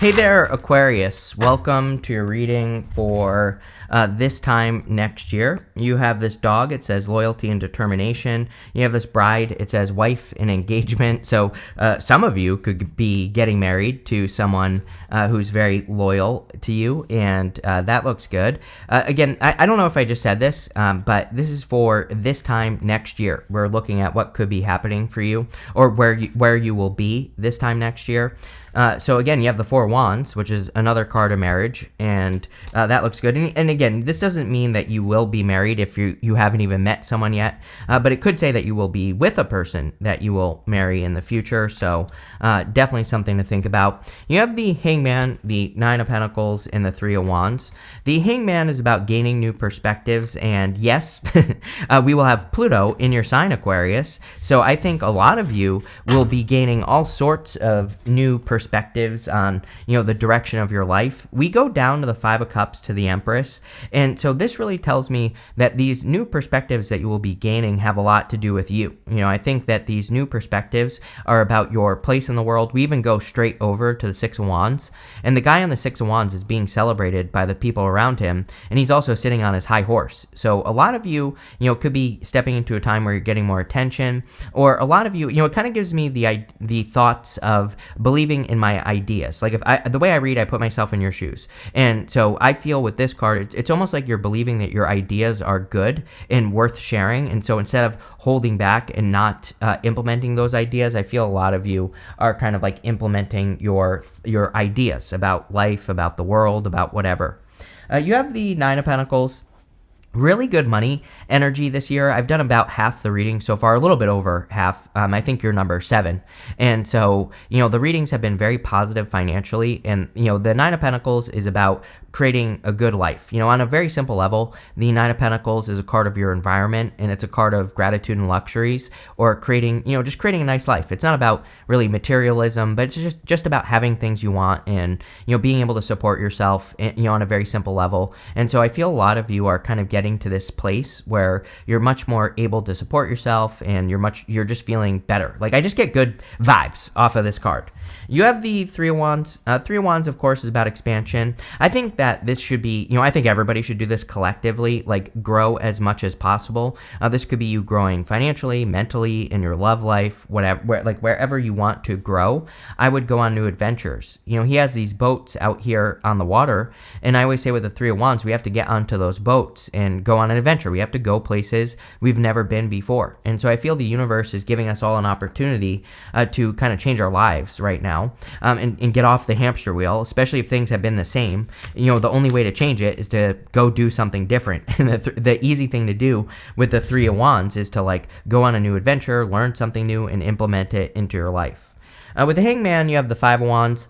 Hey there, Aquarius. Welcome to your reading for this time next year. You have this dog, it says loyalty and determination. You have this bride, it says wife and engagement. So some of you could be getting married to someone who's very loyal to you, and that looks good. Again, I don't know if I just said this, but this is for this time next year. We're looking at what could be happening for you, or where you will be this time next year. So again, you have the Four of Wands, which is another card of marriage, and that looks good. And again, this doesn't mean that you will be married if you haven't even met someone yet, but it could say that you will be with a person that you will marry in the future. So definitely something to think about. You have the Hangman, the Nine of Pentacles, and the Three of Wands. The Hangman is about gaining new perspectives, and yes, we will have Pluto in your sign, Aquarius. So I think a lot of you will be gaining all sorts of new perspectives on, the direction of your life. We go down to the Five of Cups to the Empress, and so this really tells me that these new perspectives that you will be gaining have a lot to do with you. I think that these new perspectives are about your place in the world. We even go straight over to the Six of Wands, and the guy on the Six of Wands is being celebrated by the people around him, and he's also sitting on his high horse. So a lot of you, could be stepping into a time where you're getting more attention, or a lot of you, it kind of gives me the thoughts of believing in my ideas. Like the way I read, I put myself in your shoes. And so I feel with this card, it's almost like you're believing that your ideas are good and worth sharing. And so instead of holding back and not implementing those ideas, I feel a lot of you are kind of like implementing your ideas about life, about the world, about whatever. You have the Nine of Pentacles. Really good money energy this year. I've done about half the reading so far, a little bit over half. I think you're number 7. And so, the readings have been very positive financially. And, the Nine of Pentacles is about creating a good life. On a very simple level, the Nine of Pentacles is a card of your environment, and it's a card of gratitude and luxuries, or creating, just creating a nice life. It's not about really materialism, but it's just about having things you want and, being able to support yourself, on a very simple level. And so I feel a lot of you are kind of getting to this place where you're much more able to support yourself, and you're just feeling better. Like, I just get good vibes off of this card. You have the Three of Wands. Three of Wands, of course, is about expansion. I think that this should be, I think everybody should do this collectively, like grow as much as possible. This could be you growing financially, mentally, in your love life, wherever you want to grow. I would go on new adventures. He has these boats out here on the water, and I always say with the Three of Wands, we have to get onto those boats and go on an adventure. We have to go places we've never been before. And so I feel the universe is giving us all an opportunity to kind of change our lives right now. And get off the hamster wheel, especially if things have been the same. The only way to change it is to go do something different. And the easy thing to do with the Three of Wands is to go on a new adventure, learn something new, and implement it into your life. With the Hangman, you have the Five of Wands.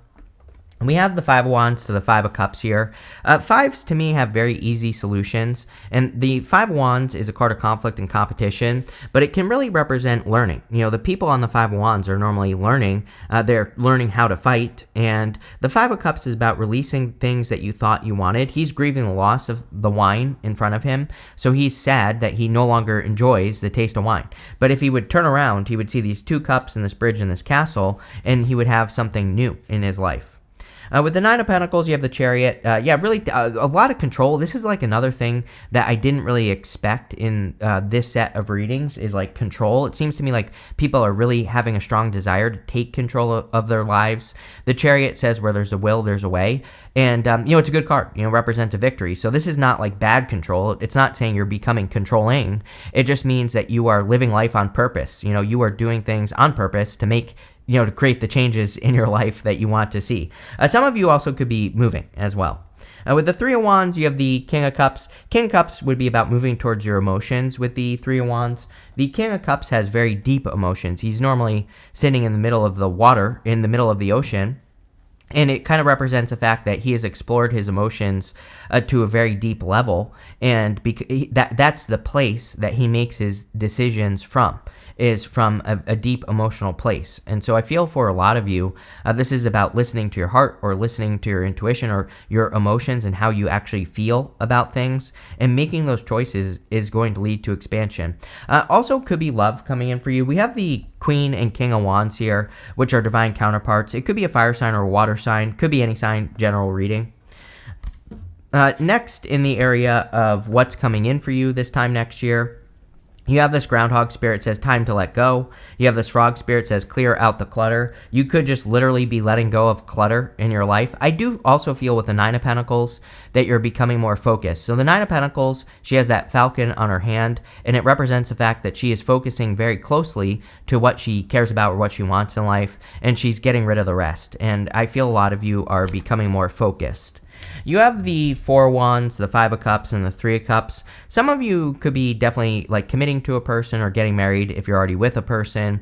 We have the Five of Wands to the Five of Cups here. Fives, to me, have very easy solutions. And the Five of Wands is a card of conflict and competition, but it can really represent learning. The people on the Five of Wands are normally learning. They're learning how to fight. And the Five of Cups is about releasing things that you thought you wanted. He's grieving the loss of the wine in front of him. So he's sad that he no longer enjoys the taste of wine. But if he would turn around, he would see these two cups and this bridge and this castle, and he would have something new in his life. With the Nine of Pentacles, you have the Chariot. Really a lot of control. This is like another thing that I didn't really expect in this set of readings is like control. It seems to me like people are really having a strong desire to take control of their lives. The Chariot says where there's a will, there's a way. And, it's a good card, represents a victory. So this is not like bad control. It's not saying you're becoming controlling. It just means that you are living life on purpose. You are doing things on purpose to make to create the changes in your life that you want to see. Some of you also could be moving as well. With the Three of Wands, you have the King of Cups. King of Cups would be about moving towards your emotions with the Three of Wands. The King of Cups has very deep emotions. He's normally sitting in the middle of the water, in the middle of the ocean. And it kind of represents the fact that he has explored his emotions to a very deep level. And that's the place that he makes his decisions from. Is from a deep emotional place. And so I feel for a lot of you, this is about listening to your heart or listening to your intuition or your emotions and how you actually feel about things. And making those choices is going to lead to expansion. Also could be love coming in for you. We have the Queen and King of Wands here, which are divine counterparts. It could be a fire sign or a water sign. Could be any sign, general reading. Next, in the area of what's coming in for you this time next year, you have this groundhog spirit says time to let go. You have this frog spirit says clear out the clutter. You could just literally be letting go of clutter in your life. I do also feel with the Nine of Pentacles that you're becoming more focused. So the Nine of Pentacles, she has that falcon on her hand, and it represents the fact that she is focusing very closely to what she cares about or what she wants in life, and she's getting rid of the rest. And I feel a lot of you are becoming more focused. You have the Four of Wands, the Five of Cups, and the Three of Cups. Some of you could be definitely like committing to a person or getting married if you're already with a person.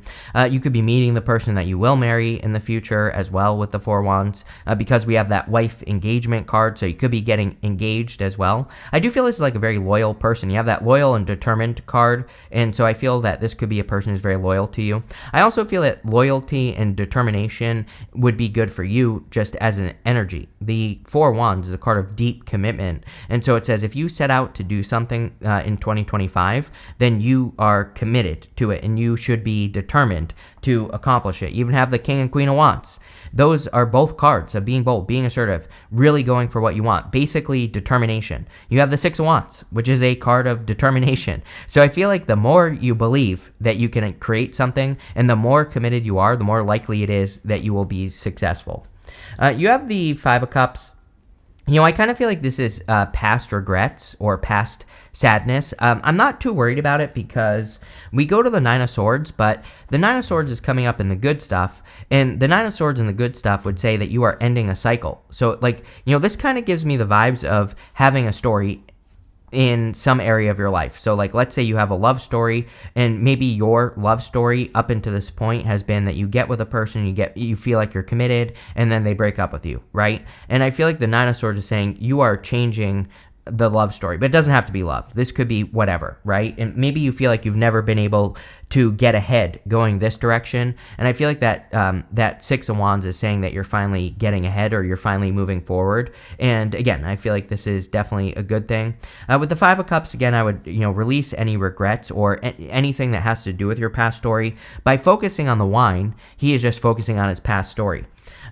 You could be meeting the person that you will marry in the future as well with the Four of Wands, because we have that wife engagement card, so you could be getting engaged as well. I do feel this is like a very loyal person. You have that loyal and determined card, and so I feel that this could be a person who's very loyal to you. I also feel that loyalty and determination would be good for you just as an energy. The Four of Wands is a card of deep commitment, and so it says if you set out to do something in 2025, then you are committed to it, and you should be determined to accomplish it. You even have the King and Queen of Wands. Those are both cards of being bold, being assertive, really going for what you want, basically determination. You have the Six of Wands, which is a card of determination. So I feel like the more you believe that you can create something and the more committed you are, the more likely it is that you will be successful. You have the Five of Cups. You know, I kind of feel like this is past regrets or past sadness. I'm not too worried about it because we go to the Nine of Swords, but the Nine of Swords is coming up in the good stuff, and the Nine of Swords in the good stuff would say that you are ending a cycle. So, like, you know, this kind of gives me the vibes of having a story in some area of your life. So like, let's say you have a love story, and maybe your love story up until this point has been that you get with a person, you feel like you're committed, and then they break up with you, right? And I feel like the Nine of Swords is saying you are changing the love story, but it doesn't have to be love. This could be whatever, right? And maybe you feel like you've never been able to get ahead going this direction, and I feel like that that Six of Wands is saying that you're finally getting ahead or you're finally moving forward. And again, I feel like this is definitely a good thing. With the Five of Cups, again, I would release any regrets or anything that has to do with your past story by focusing on the wine. He is just focusing on his past story.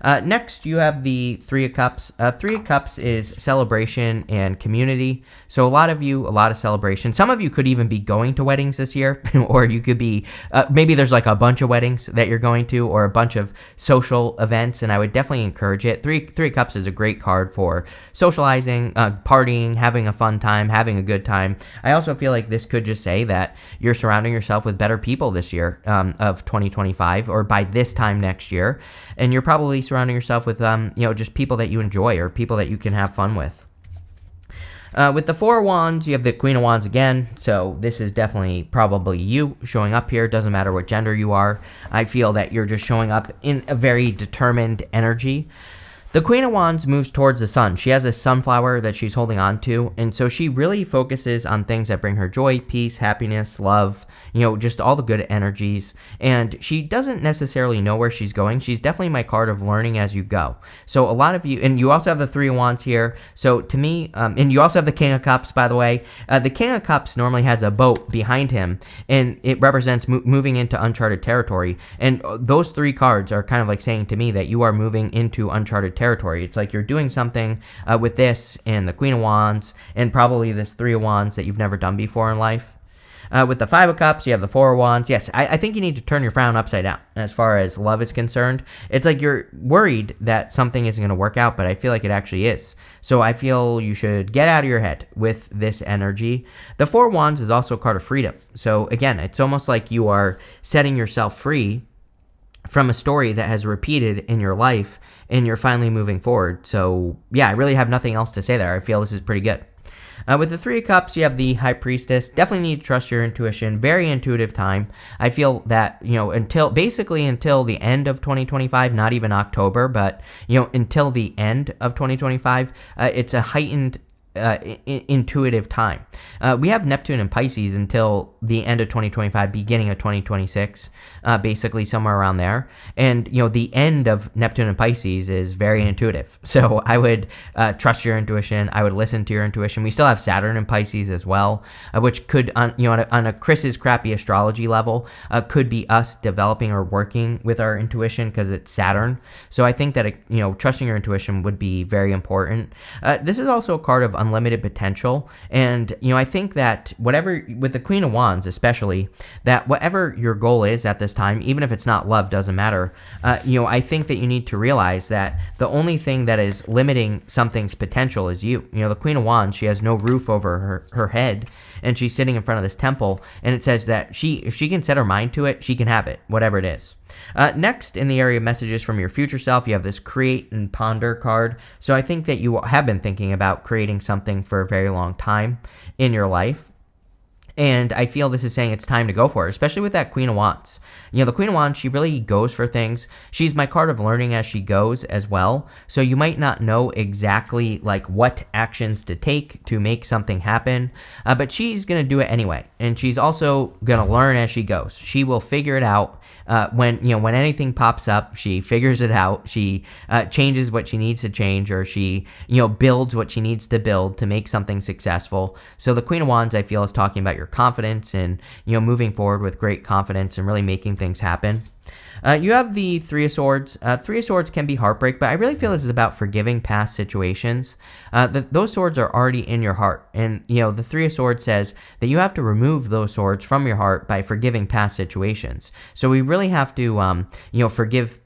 Next, you have the Three of Cups. Three of Cups is celebration and community. So a lot of celebration. Some of you could even be going to weddings this year, or you could be, maybe there's like a bunch of weddings that you're going to, or a bunch of social events, and I would definitely encourage it. Three of Cups is a great card for socializing, partying, having a fun time, having a good time. I also feel like this could just say that you're surrounding yourself with better people this year of 2025, or by this time next year, and you're probably surrounding yourself with just people that you enjoy or people that you can have fun with. With the Four of Wands, you have the Queen of Wands again, so this is definitely probably you showing up here. Doesn't matter what gender you are. I feel that you're just showing up in a very determined energy. The Queen of Wands moves towards the sun. She has this sunflower that she's holding on to, and so she really focuses on things that bring her joy, peace, happiness, love, just all the good energies, and she doesn't necessarily know where she's going. She's definitely my card of learning as you go. So a lot of you, and you also have the Three of Wands here, so to me, and you also have the King of Cups, by the way. The King of Cups normally has a boat behind him, and it represents moving into uncharted territory, and those three cards are kind of like saying to me that you are moving into uncharted territory. It's like you're doing something with this and the Queen of Wands and probably this Three of Wands that you've never done before in life. With the Five of Cups, you have the Four of Wands. Yes, I think you need to turn your frown upside down as far as love is concerned. It's like you're worried that something isn't going to work out, but I feel like it actually is. So I feel you should get out of your head with this energy. The Four of Wands is also a card of freedom. So again, it's almost like you are setting yourself free from a story that has repeated in your life, and you're finally moving forward. So yeah, I really have nothing else to say there. I feel this is pretty good. With the Three of Cups, you have the High Priestess. Definitely need to trust your intuition. Very intuitive time. I feel that, until the end of 2025, not even October, but, until the end of 2025, it's a heightened intuitive time. We have Neptune and Pisces until the end of 2025, beginning of 2026, basically somewhere around there. And, the end of Neptune and Pisces is very intuitive. So I would trust your intuition. I would listen to your intuition. We still have Saturn and Pisces as well, which could, on a Chris's crappy astrology level, could be us developing or working with our intuition because it's Saturn. So I think that, trusting your intuition would be very important. This is also a card of unlimited potential. And, I think that whatever, with the Queen of Wands especially, that whatever your goal is at this time, even if it's not love, doesn't matter. I think that you need to realize that the only thing that is limiting something's potential is you. The Queen of Wands, she has no roof over her head, and she's sitting in front of this temple, and it says that if she can set her mind to it, she can have it, whatever it is. Next, in the area of messages from your future self, you have this create and ponder card. So I think that you have been thinking about creating something for a very long time in your life. And I feel this is saying it's time to go for it, especially with that Queen of Wands. The Queen of Wands, she really goes for things. She's my card of learning as she goes as well. So you might not know exactly like what actions to take to make something happen, but she's going to do it anyway. And she's also going to learn as she goes. She will figure it out. When anything pops up, she figures it out. She changes what she needs to change, or she, builds what she needs to build to make something successful. So the Queen of Wands, I feel, is talking about your confidence and, moving forward with great confidence and really making things happen. You have the Three of Swords. Three of Swords can be heartbreak, but I really feel this is about forgiving past situations. Those swords are already in your heart. And, the Three of Swords says that you have to remove those swords from your heart by forgiving past situations. So we really have to, forgive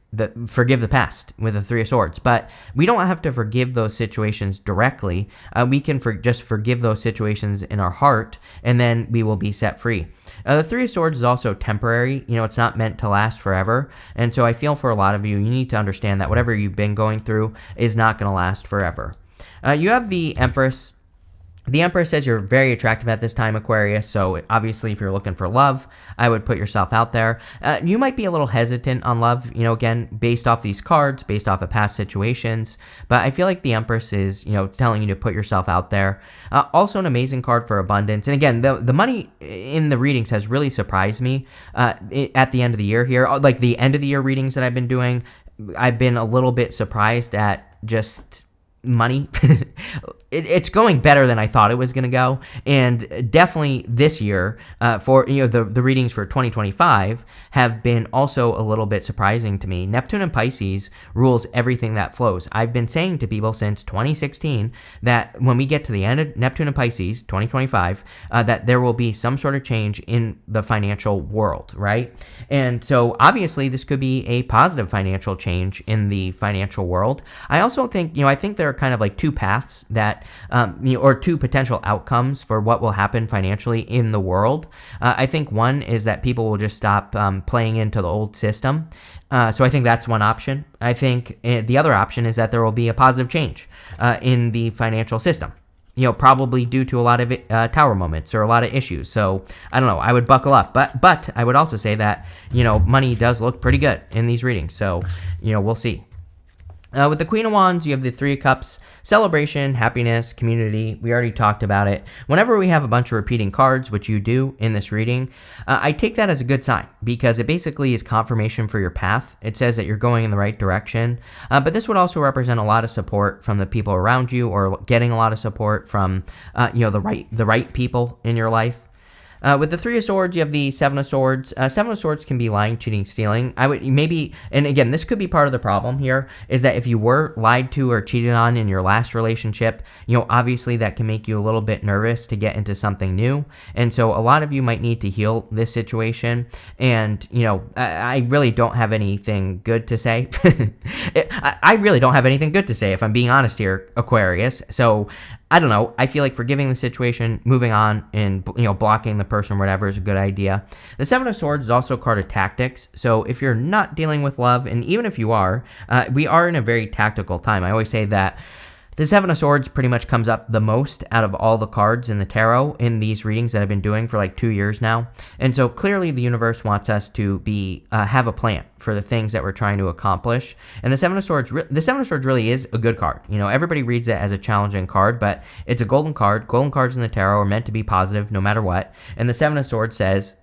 the past with the Three of Swords, but we don't have to forgive those situations directly. We can just forgive those situations in our heart, and then we will be set free. The Three of Swords is also temporary. It's not meant to last forever. And so I feel for a lot of you, you need to understand that whatever you've been going through is not going to last forever. You have the Empress. The Empress says you're very attractive at this time, Aquarius, so obviously if you're looking for love, I would put yourself out there. You might be a little hesitant on love, again, based off these cards, based off of past situations, but I feel like the Empress is, telling you to put yourself out there. Also an amazing card for abundance, and again, the money in the readings has really surprised me at the end of the year here. Like the end of the year readings that I've been doing, I've been a little bit surprised at just money. It's going better than I thought it was going to go, and definitely this year for the readings for 2025 have been also a little bit surprising to me. Neptune and Pisces rules everything that flows. I've been saying to people since 2016 that when we get to the end of Neptune and Pisces 2025 that there will be some sort of change in the financial world, right? And so obviously this could be a positive financial change in the financial world. I also think I think there are kind of like two paths that or two potential outcomes for what will happen financially in the world. I think one is that people will just stop playing into the old system. So I think that's one option. I think the other option is that there will be a positive change in the financial system. Probably due to a lot of tower moments or a lot of issues. So I don't know. I would buckle up, but I would also say that money does look pretty good in these readings. So we'll see. With the Queen of Wands, you have the Three of Cups, celebration, happiness, community. We already talked about it. Whenever we have a bunch of repeating cards, which you do in this reading, I take that as a good sign because it basically is confirmation for your path. It says that you're going in the right direction. But this would also represent a lot of support from the people around you, or getting a lot of support from the right people in your life. With the Three of Swords, you have the Seven of Swords. Seven of Swords can be lying, cheating, stealing. I would maybe, and again, this could be part of the problem here, is that if you were lied to or cheated on in your last relationship, obviously that can make you a little bit nervous to get into something new. And so a lot of you might need to heal this situation. And, I really don't have anything good to say. I really don't have anything good to say, if I'm being honest here, Aquarius. So I don't know. I feel like forgiving the situation, moving on, and blocking the person, whatever, is a good idea. The Seven of Swords is also a card of tactics. So if you're not dealing with love, and even if you are, we are in a very tactical time. I always say that The Seven of Swords pretty much comes up the most out of all the cards in the tarot in these readings that I've been doing for like 2 years now. And so clearly the universe wants us to have a plan for the things that we're trying to accomplish. And the Seven of Swords really is a good card. You know, everybody reads it as a challenging card, but it's a golden card. Golden cards in the tarot are meant to be positive no matter what. And the Seven of Swords says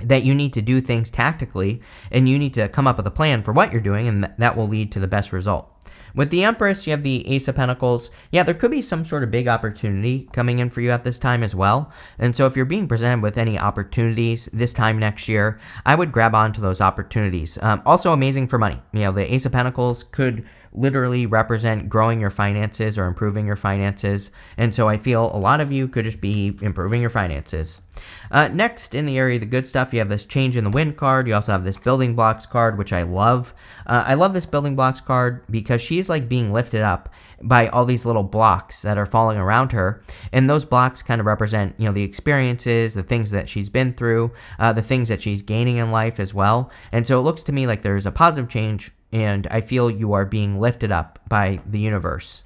that you need to do things tactically and you need to come up with a plan for what you're doing, and that will lead to the best result. With the Empress, you have the Ace of Pentacles. Yeah, there could be some sort of big opportunity coming in for you at this time as well. And so if you're being presented with any opportunities this time next year, I would grab onto those opportunities. Also amazing for money. You know, the Ace of Pentacles could literally represent growing your finances or improving your finances. And so I feel a lot of you could just be improving your finances. Next, in the area of the good stuff, you have this Change in the Wind card. You also have this Building Blocks card, which I love. I love this Building Blocks card because she's like being lifted up by all these little blocks that are falling around her. And those blocks kind of represent, you know, the experiences, the things that she's been through, the things that she's gaining in life as well. And so it looks to me like there's a positive change, and I feel you are being lifted up by the universe.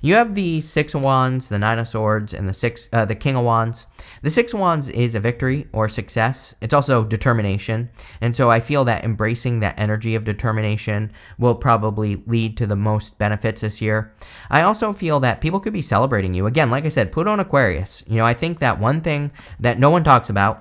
You have the Six of Wands, the Nine of Swords, and the King of Wands. The Six of Wands is a victory or success. It's also determination. And so I feel that embracing that energy of determination will probably lead to the most benefits this year. I also feel that people could be celebrating you. Again, like I said, Pluto and Aquarius. You know, I think that one thing that no one talks about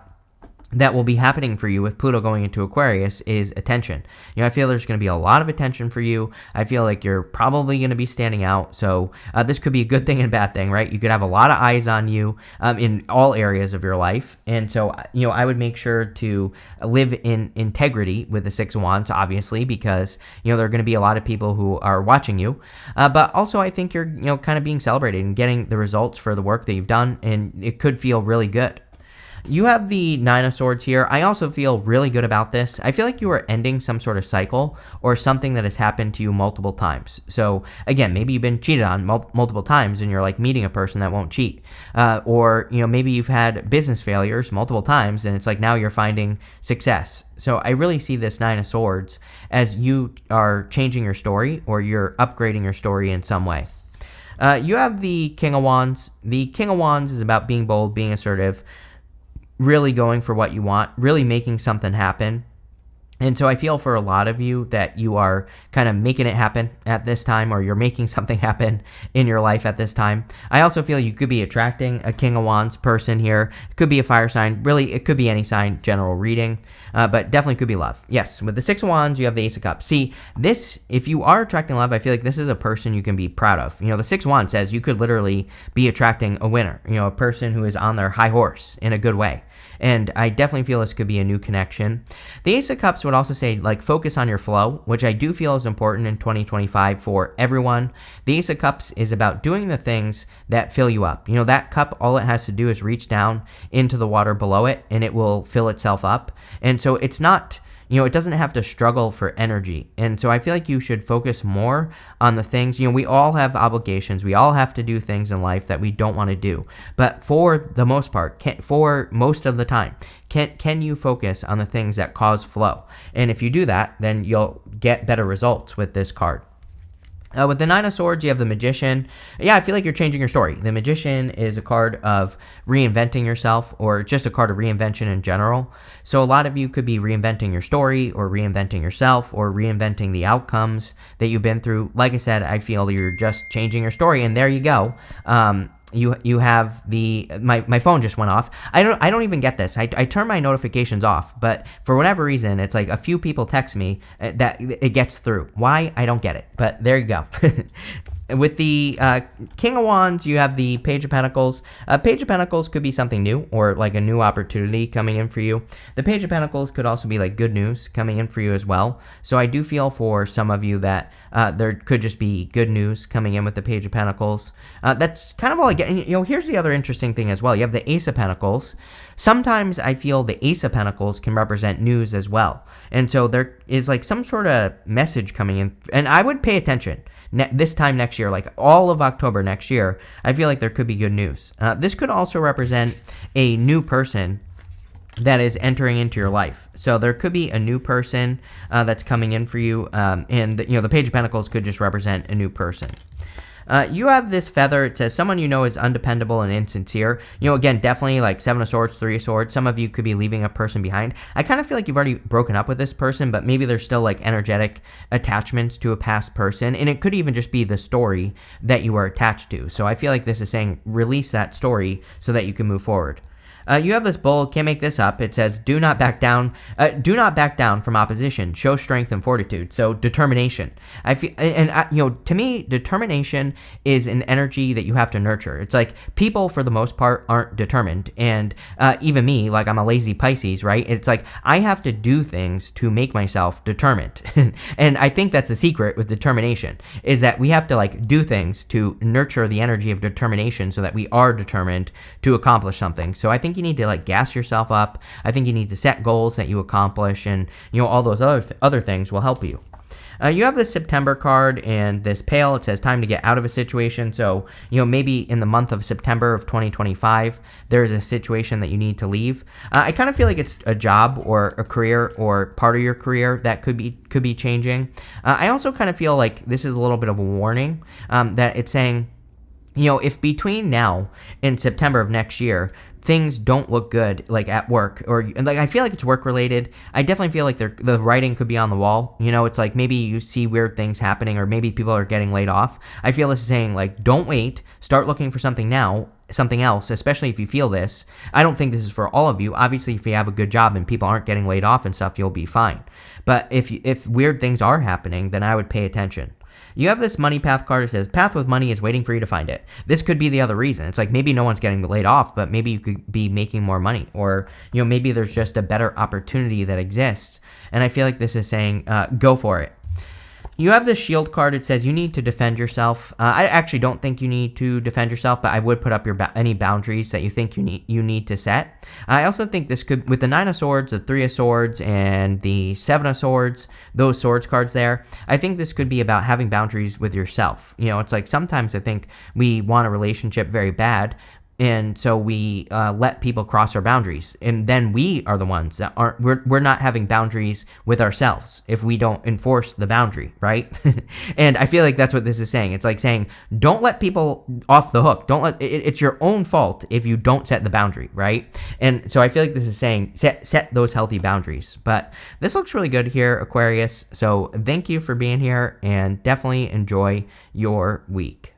that will be happening for you with Pluto going into Aquarius is attention. You know, I feel there's going to be a lot of attention for you. I feel like you're probably going to be standing out. So this could be a good thing and a bad thing, right? You could have a lot of eyes on you in all areas of your life. And so, you know, I would make sure to live in integrity with the Six of Wands, obviously, because, you know, there are going to be a lot of people who are watching you. But also, I think you're, you know, kind of being celebrated and getting the results for the work that you've done. And it could feel really good. You have the Nine of Swords here. I also feel really good about this. I feel like you are ending some sort of cycle or something that has happened to you multiple times. So again, maybe you've been cheated on multiple times and you're like meeting a person that won't cheat. Or, you know, maybe you've had business failures multiple times and it's like now you're finding success. So I really see this Nine of Swords as you are changing your story or you're upgrading your story in some way. You have the King of Wands. The King of Wands is about being bold, being assertive, really going for what you want, really making something happen. And so I feel for a lot of you that you are kind of making it happen at this time, or you're making something happen in your life at this time. I also feel you could be attracting a King of Wands person here. It could be a fire sign. Really, it could be any sign, general reading, but definitely could be love. Yes, with the Six of Wands, you have the Ace of Cups. See, this, if you are attracting love, I feel like this is a person you can be proud of. You know, the Six of Wands says you could literally be attracting a winner, you know, a person who is on their high horse in a good way. And I definitely feel this could be a new connection. The Ace of Cups would also say, like, focus on your flow, which I do feel is important in 2025 for everyone. The Ace of Cups is about doing the things that fill you up. You know, that cup, all it has to do is reach down into the water below it, and it will fill itself up. And so it's not, you know, it doesn't have to struggle for energy. And so I feel like you should focus more on the things, you know, we all have obligations. We all have to do things in life that we don't want to do. But for the most part, for most of the time, can you focus on the things that cause flow? And if you do that, then you'll get better results with this card. With the Nine of Swords, you have the Magician. Yeah, I feel like you're changing your story. The Magician is a card of reinventing yourself, or just a card of reinvention in general. So a lot of you could be reinventing your story or reinventing yourself or reinventing the outcomes that you've been through. Like I said, I feel you're just changing your story, and there you go. You have the my phone just went off. I don't even get this. I turn my notifications off, but for whatever reason, it's like a few people text me that it gets through. Why? I don't get it. But there you go. With the King of Wands, you have the Page of Pentacles. Page of Pentacles could be something new or like a new opportunity coming in for you. The Page of Pentacles could also be like good news coming in for you as well. So I do feel for some of you that there could just be good news coming in with the Page of Pentacles. That's kind of all I get. And, you know, here's the other interesting thing as well. You have the Ace of Pentacles. Sometimes I feel the Ace of Pentacles can represent news as well. And so there is like some sort of message coming in. And I would pay attention this time next year, like all of October next year. I feel like there could be good news. This could also represent a new person that is entering into your life. So there could be a new person that's coming in for you. And, you know, the Page of Pentacles could just represent a new person. You have this feather. It says someone you know is undependable and insincere. Again, definitely like Seven of Swords, Three of Swords. Some of you could be leaving a person behind. I kind of feel like you've already broken up with this person, but maybe there's still like energetic attachments to a past person. And it could even just be the story that you are attached to. So I feel like this is saying release that story so that you can move forward. You have this bull, can't make this up. It says, do not back down. Do not back down from opposition. Show strength and fortitude. So determination. I feel, to me, determination is an energy that you have to nurture. It's like people, for the most part, aren't determined. And even me, like I'm a lazy Pisces, right? It's like I have to do things to make myself determined. And I think that's the secret with determination, is that we have to like do things to nurture the energy of determination so that we are determined to accomplish something. So I think you need to like gas yourself up. I think you need to set goals that you accomplish, and all those other things will help you. You have this September card and this pail. It says time to get out of a situation. So, maybe in the month of September of 2025, there's a situation that you need to leave. I kind of feel like it's a job or a career or part of your career that could be changing. I also kind of feel like this is a little bit of a warning, that it's saying, if between now and September of next year, things don't look good, like at work, or like I feel like it's work related. I definitely feel like the writing could be on the wall. It's like maybe you see weird things happening, or maybe people are getting laid off. I feel this is saying like, don't wait, start looking for something now, something else, especially if you feel this. I don't think this is for all of you. Obviously, if you have a good job and people aren't getting laid off and stuff, you'll be fine. But if weird things are happening, then I would pay attention. You have this money path card that says path with money is waiting for you to find it. This could be the other reason. It's like maybe no one's getting laid off, but maybe you could be making more money, or maybe there's just a better opportunity that exists. And I feel like this is saying go for it. You have this shield card. It says you need to defend yourself. I actually don't think you need to defend yourself, but I would put up any boundaries that you think you need to set. I also think this could, with the Nine of Swords, the Three of Swords, and the Seven of Swords, those swords cards there, I think this could be about having boundaries with yourself. It's like sometimes I think we want a relationship very bad, and so we let people cross our boundaries, and then we are the ones that aren't. We're not having boundaries with ourselves if we don't enforce the boundary, right? And I feel like that's what this is saying. It's like saying, don't let people off the hook. Don't let it's your own fault if you don't set the boundary, right? And so I feel like this is saying set those healthy boundaries. But this looks really good here, Aquarius. So thank you for being here, and definitely enjoy your week.